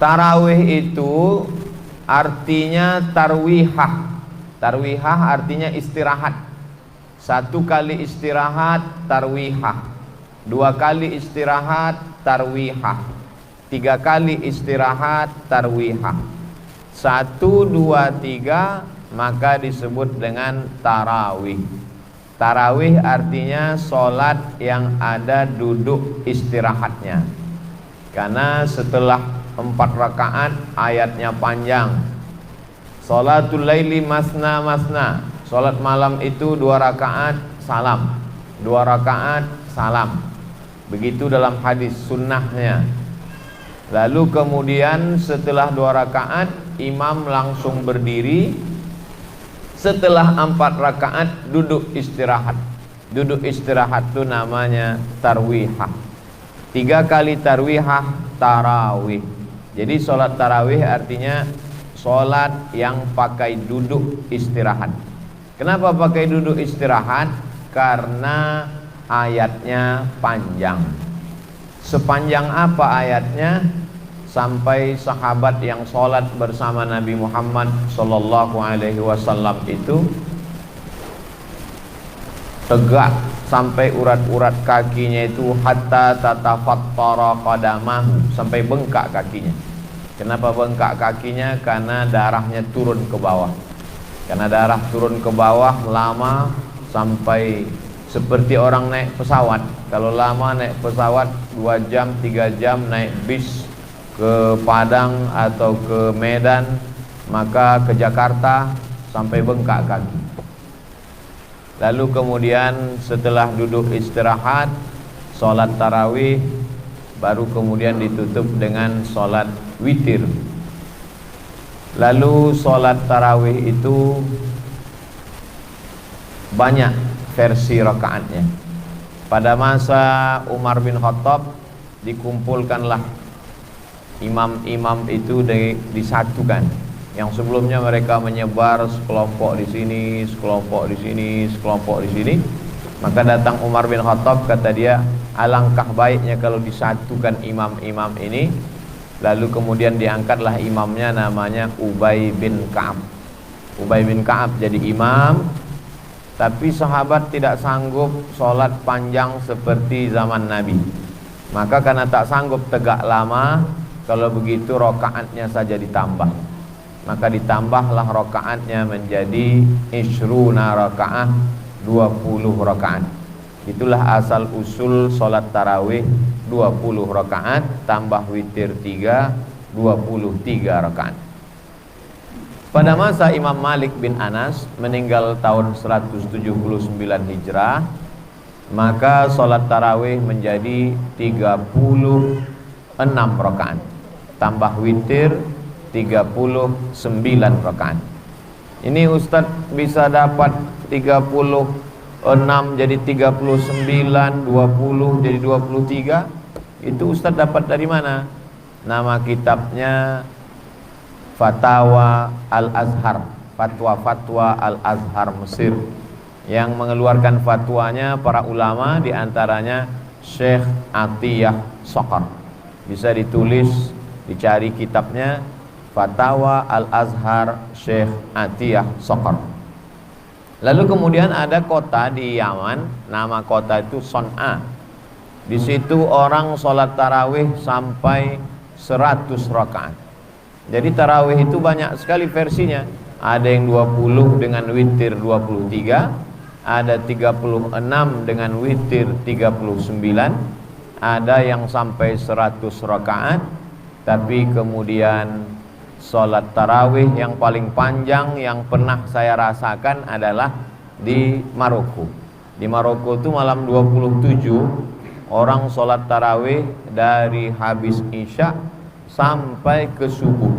Tarawih itu artinya tarwihah. Tarwihah artinya istirahat. 1 kali istirahat tarwihah, 2 kali istirahat tarwihah, 3 kali istirahat tarwihah. 1, 2, 3 maka disebut dengan tarawih. Tarawih artinya sholat yang ada duduk istirahatnya. Karena setelah 4 rakaat ayatnya panjang. Sholatul laili masna masna. Sholat malam itu 2 rakaat salam, 2 rakaat salam. Begitu dalam hadis sunnahnya. Lalu kemudian setelah 2 rakaat imam langsung berdiri. Setelah 4 rakaat duduk istirahat. Duduk istirahat itu namanya tarwihah. 3 kali tarwihah tarawih. Jadi sholat tarawih artinya sholat yang pakai duduk istirahat. Kenapa pakai duduk istirahat? Karena ayatnya panjang. Sepanjang apa ayatnya? Sampai sahabat yang sholat bersama Nabi Muhammad sallallahu alaihi wasallam itu tegak sampai urat-urat kakinya itu hatta tatafattara qadamahu, sampai bengkak kakinya. Kenapa bengkak kakinya? Karena darahnya turun ke bawah. Karena darah turun ke bawah lama, sampai seperti orang naik pesawat. Kalau lama naik pesawat 2 jam, 3 jam naik bis ke Padang atau ke Medan, maka ke Jakarta sampai bengkak kaki. Lalu kemudian setelah duduk istirahat, sholat tarawih, baru kemudian ditutup dengan sholat witir. Lalu sholat tarawih itu banyak versi rakaatnya. Pada masa Umar bin Khattab dikumpulkanlah imam-imam itu disatukan. Yang sebelumnya mereka menyebar sekelompok di sini, sekelompok di sini, sekelompok di sini. Maka datang Umar bin Khattab, kata dia, alangkah baiknya kalau disatukan imam-imam ini. Lalu kemudian diangkatlah imamnya, namanya Ubay bin Ka'ab. Ubay bin Ka'ab jadi imam. Tapi sahabat tidak sanggup sholat panjang seperti zaman Nabi. Maka karena tak sanggup tegak lama, kalau begitu rokaatnya saja ditambah. Maka ditambahlah rokaatnya menjadi ishruna rakaah, 20 rakaat. Itulah asal usul sholat tarawih, 20 rakaat tambah witir 3, 23 rakaat. Pada masa Imam Malik bin Anas meninggal tahun 179 Hijrah, maka sholat tarawih menjadi 36 rakaat tambah witir 39 rakaat. Ini Ustadz bisa dapat 36 jadi 39, 20 jadi 23. Itu Ustadz dapat dari mana? Nama kitabnya Fatawa Al-Azhar, Fatwa-Fatwa Al-Azhar Mesir, yang mengeluarkan fatwanya para ulama, diantaranya Syekh Atiyah Soqar. Bisa ditulis, dicari kitabnya Fatawa Al-Azhar Syekh Atiyah Soqar. Lalu kemudian ada kota di Yaman, nama kota itu Son'a. Di situ orang sholat tarawih sampai 100 rakaat. Jadi tarawih itu banyak sekali versinya. Ada yang 20 dengan witir 23, ada 36 dengan witir 39, ada yang sampai 100 rakaat. Tapi kemudian sholat tarawih yang paling panjang yang pernah saya rasakan adalah di Maroko. Di Maroko itu malam 27 orang sholat tarawih dari habis isya sampai ke subuh,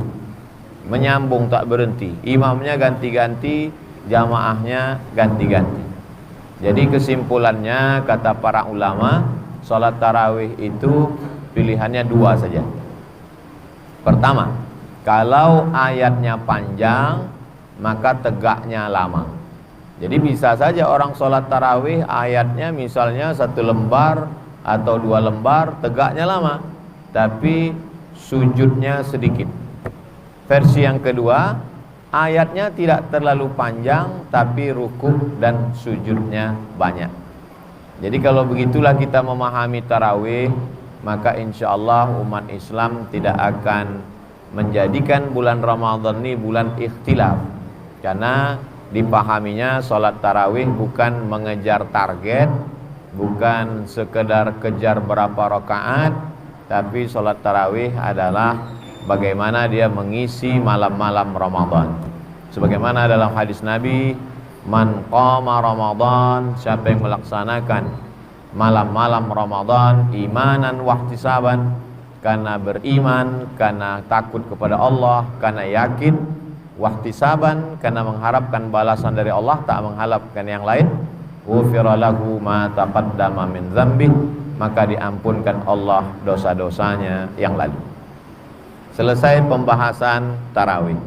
menyambung tak berhenti. Imamnya ganti-ganti, jamaahnya ganti-ganti. Jadi kesimpulannya kata para ulama, sholat tarawih itu pilihannya 2 saja. Pertama, kalau ayatnya panjang maka tegaknya lama. Jadi bisa saja orang sholat tarawih ayatnya misalnya 1 lembar atau 2 lembar, tegaknya lama. Tapi sujudnya sedikit. Versi yang kedua, ayatnya tidak terlalu panjang tapi rukuk dan sujudnya banyak. Jadi kalau begitulah kita memahami tarawih, maka insya Allah umat Islam tidak akan menjadikan bulan Ramadan ini bulan ikhtilaf. Karena dipahaminya sholat tarawih bukan mengejar target, bukan sekedar kejar berapa rakaat, tapi sholat tarawih adalah bagaimana dia mengisi malam-malam Ramadan. Sebagaimana dalam hadis Nabi, man qama Ramadan, siapa yang melaksanakan malam-malam Ramadan imanan wahtisaban, karena beriman, karena takut kepada Allah, karena yakin, wahtisaban, karena mengharapkan balasan dari Allah, tak mengharapkan yang lain, ghufira lahu ma taqaddama min dzambih, maka diampunkan Allah dosa-dosanya yang lalu. Selesai pembahasan tarawih.